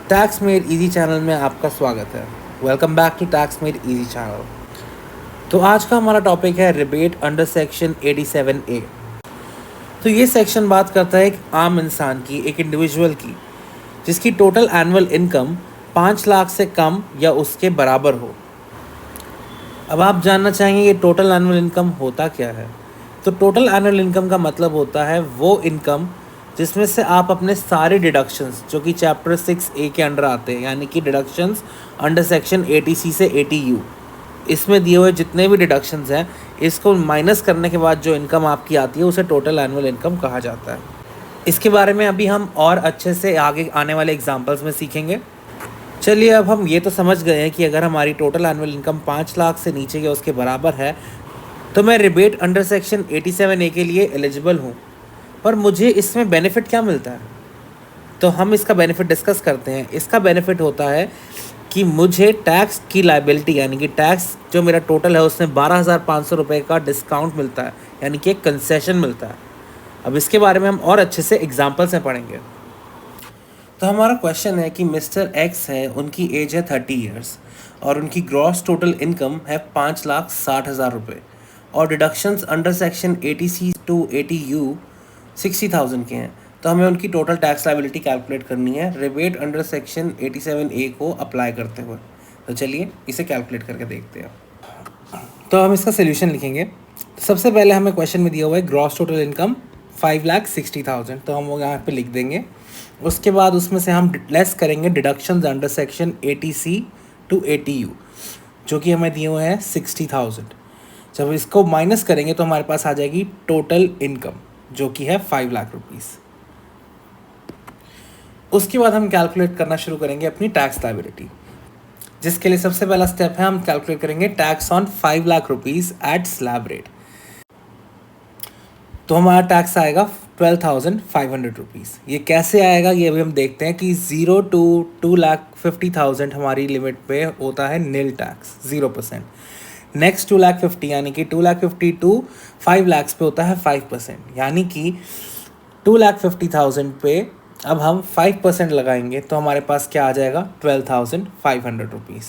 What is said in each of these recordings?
Tax made easy channel में आपका स्वागत है। Welcome back to tax made easy channel. तो आज का हमारा टॉपिक है रिबेट अंडर सेक्शन 87A। तो ये सेक्शन बात करता है एक आम इंसान की, एक इंडिविजुअल की, जिसकी टोटल एनुअल इनकम 5 लाख से कम या उसके बराबर हो। अब आप जानना चाहेंगे ये टोटल एनुअल इनकम होता क्या है। तो टोटल एनुअल इनकम का मतलब होता है वो इनकम जिसमें से आप अपने सारे डिडक्शंस जो कि चैप्टर 6A के अंडर आते हैं, यानी कि डिडक्शंस अंडर सेक्शन 80C से 80U, इसमें दिए हुए जितने भी डिडक्शंस हैं, इसको माइनस करने के बाद जो इनकम आपकी आती है उसे टोटल एनुअल इनकम कहा जाता है। इसके बारे में अभी हम और अच्छे से आगे आने वाले एग्जाम्पल्स में सीखेंगे। चलिए, अब हम ये तो समझ गए हैं कि अगर हमारी टोटल एनुअल इनकम 5 लाख से नीचे या उसके बराबर है तो मैं रिबेट अंडर सेक्शन 87A के लिए एलिजिबल हूँ। पर मुझे इसमें बेनिफिट क्या मिलता है, तो हम इसका बेनिफिट डिस्कस करते हैं। इसका बेनिफिट होता है कि मुझे टैक्स की लायबिलिटी, यानी कि टैक्स जो मेरा टोटल है उसमें 12,500 रुपये का डिस्काउंट मिलता है, यानी कि एक कंसेशन मिलता है। अब इसके बारे में हम और अच्छे से एग्जाम्पल से पढ़ेंगे। तो हमारा क्वेश्चन है कि मिस्टर एक्स है, उनकी एज है 30 ईयर्स और उनकी ग्रॉस टोटल इनकम है 5,60,000 रुपये और deductions under section 80C to 80U 60,000 के हैं। तो हमें उनकी टोटल टैक्स लायबिलिटी कैलकुलेट करनी है रिबेट अंडर सेक्शन 87A को अप्लाई करते हुए। तो चलिए इसे कैलकुलेट करके देखते हैं। तो हम इसका सोल्यूशन लिखेंगे। सबसे पहले हमें क्वेश्चन में दिया हुआ है ग्रॉस टोटल इनकम 5,60,000, तो हम वो यहाँ पे लिख देंगे। उसके बाद उसमें से हम लेस करेंगे deductions under section 80C to 80U, जो कि हमें दिए हुए हैं 60,000। जब इसको माइनस करेंगे तो हमारे पास आ जाएगी टोटल इनकम, जो कि है 5 लाख रुपीज़। उसके बाद हम कैलकुलेट करना शुरू करेंगे अपनी टैक्स लायबिलिटी, जिसके लिए सबसे पहला स्टेप है हम कैलकुलेट करेंगे tax on 5 lakh rupees at slab rate. तो हमारा टैक्स आएगा 12,500 रुपीज़। ये कैसे आएगा ये अभी हम देखते हैं कि 0 to 2,50,000 हमारी लिमिट पे होता है नील टैक्स 0%। नेक्स्ट 2,50,000 यानी कि 2,50,000 to 5 लाख पे होता है 5%, यानी कि 2,50,000 पे अब हम 5% लगाएंगे तो हमारे पास क्या आ जाएगा 12,500 रुपीज़,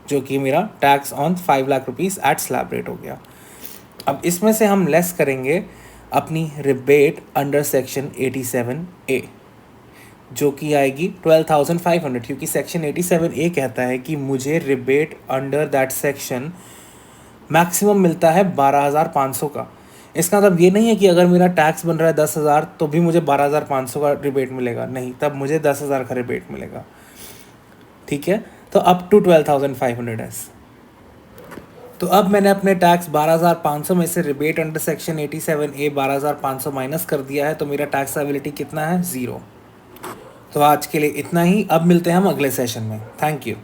जो कि मेरा tax on 5 lakh rupees at slab rate हो गया। अब इसमें से हम लेस करेंगे अपनी रिबेट अंडर सेक्शन 87A, जो कि आएगी 12,500, क्योंकि सेक्शन 87A कहता है कि मुझे rebate under that section maximum मिलता है 12,500 का। इसका मतलब ये नहीं है कि अगर मेरा टैक्स बन रहा है 10,000 तो भी मुझे 12,500 का रिबेट मिलेगा, नहीं, तब मुझे 10,000 का रिबेट मिलेगा। ठीक है, तो अप टू 12,500 है। तो अब मैंने अपने टैक्स 12,500 में से rebate under section 87A 12,500 minus कर दिया है, तो मेरा टैक्स लायबिलिटी कितना है 0। तो आज के लिए इतना ही। अब मिलते हैं हम अगले सेशन में। Thank you.